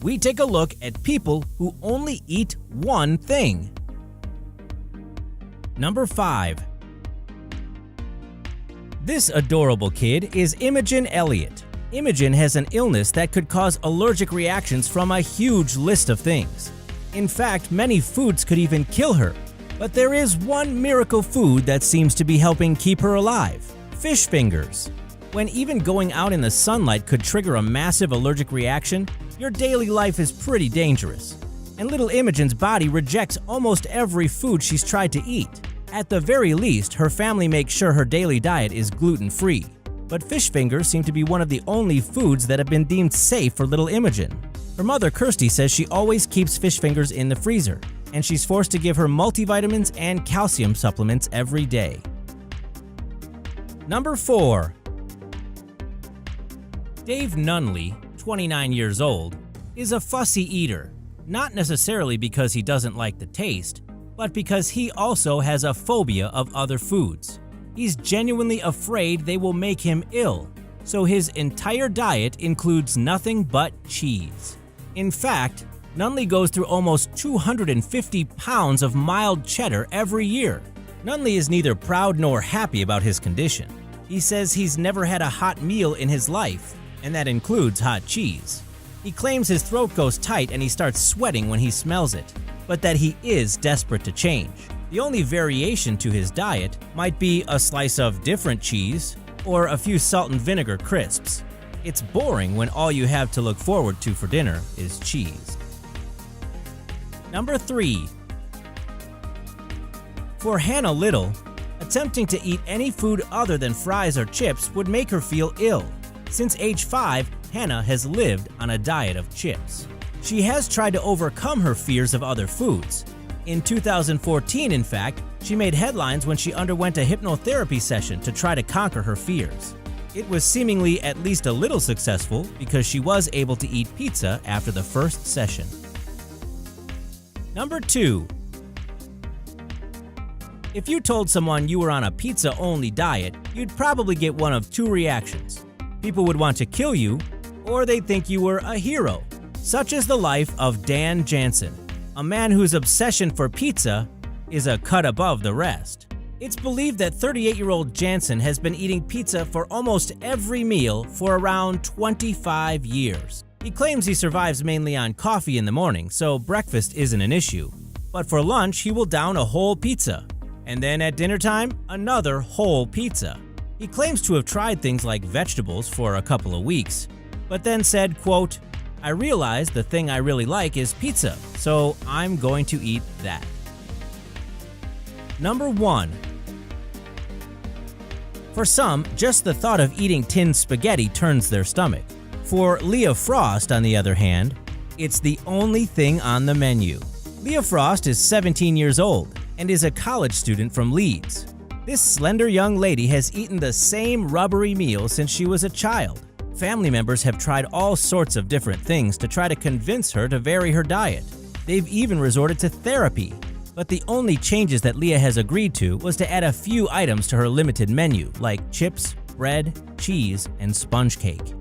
we take a look at people who only eat one thing. Number 5. This adorable kid is Imogen Elliott. Imogen has an illness that could cause allergic reactions from a huge list of things. In fact, many foods could even kill her. But there is one miracle food that seems to be helping keep her alive: fish fingers. When even going out in the sunlight could trigger a massive allergic reaction, your daily life is pretty dangerous. And little Imogen's body rejects almost every food she's tried to eat. At the very least, her family makes sure her daily diet is gluten-free. But fish fingers seem to be one of the only foods that have been deemed safe for little Imogen. Her mother, Kirsty, says she always keeps fish fingers in the freezer, and she's forced to give her multivitamins and calcium supplements every day. Number 4. Dave Nunley, 29 years old, is a fussy eater, not necessarily because he doesn't like the taste, but because he also has a phobia of other foods. He's genuinely afraid they will make him ill, so his entire diet includes nothing but cheese. In fact, Nunley goes through almost 250 pounds of mild cheddar every year. Nunley is neither proud nor happy about his condition. He says he's never had a hot meal in his life, and that includes hot cheese. He claims his throat goes tight and he starts sweating when he smells it, but that he is desperate to change. The only variation to his diet might be a slice of different cheese or a few salt and vinegar crisps. It's boring when all you have to look forward to for dinner is cheese. Number 3. For Hannah Little, attempting to eat any food other than fries or chips would make her feel ill. Since age 5, Hannah has lived on a diet of chips. She has tried to overcome her fears of other foods. In 2014, in fact, she made headlines when she underwent a hypnotherapy session to try to conquer her fears. It was seemingly at least a little successful because she was able to eat pizza after the first session. Number 2. If you told someone you were on a pizza-only diet, you'd probably get one of two reactions. People would want to kill you, or they'd think you were a hero. Such is the life of Dan Jansen, a man whose obsession for pizza is a cut above the rest. It's believed that 38-year-old Jansen has been eating pizza for almost every meal for around 25 years. He claims he survives mainly on coffee in the morning, so breakfast isn't an issue. But for lunch, he will down a whole pizza. And then at dinner time, another whole pizza. He claims to have tried things like vegetables for a couple of weeks, but then said, quote, "I realized the thing I really like is pizza, so I'm going to eat that." Number 1. For some, just the thought of eating tinned spaghetti turns their stomach. For Leah Frost, on the other hand, it's the only thing on the menu. Leah Frost is 17 years old and is a college student from Leeds. This slender young lady has eaten the same rubbery meal since she was a child. Family members have tried all sorts of different things to try to convince her to vary her diet. They've even resorted to therapy. But the only changes that Leah has agreed to was to add a few items to her limited menu, like chips, bread, cheese, and sponge cake.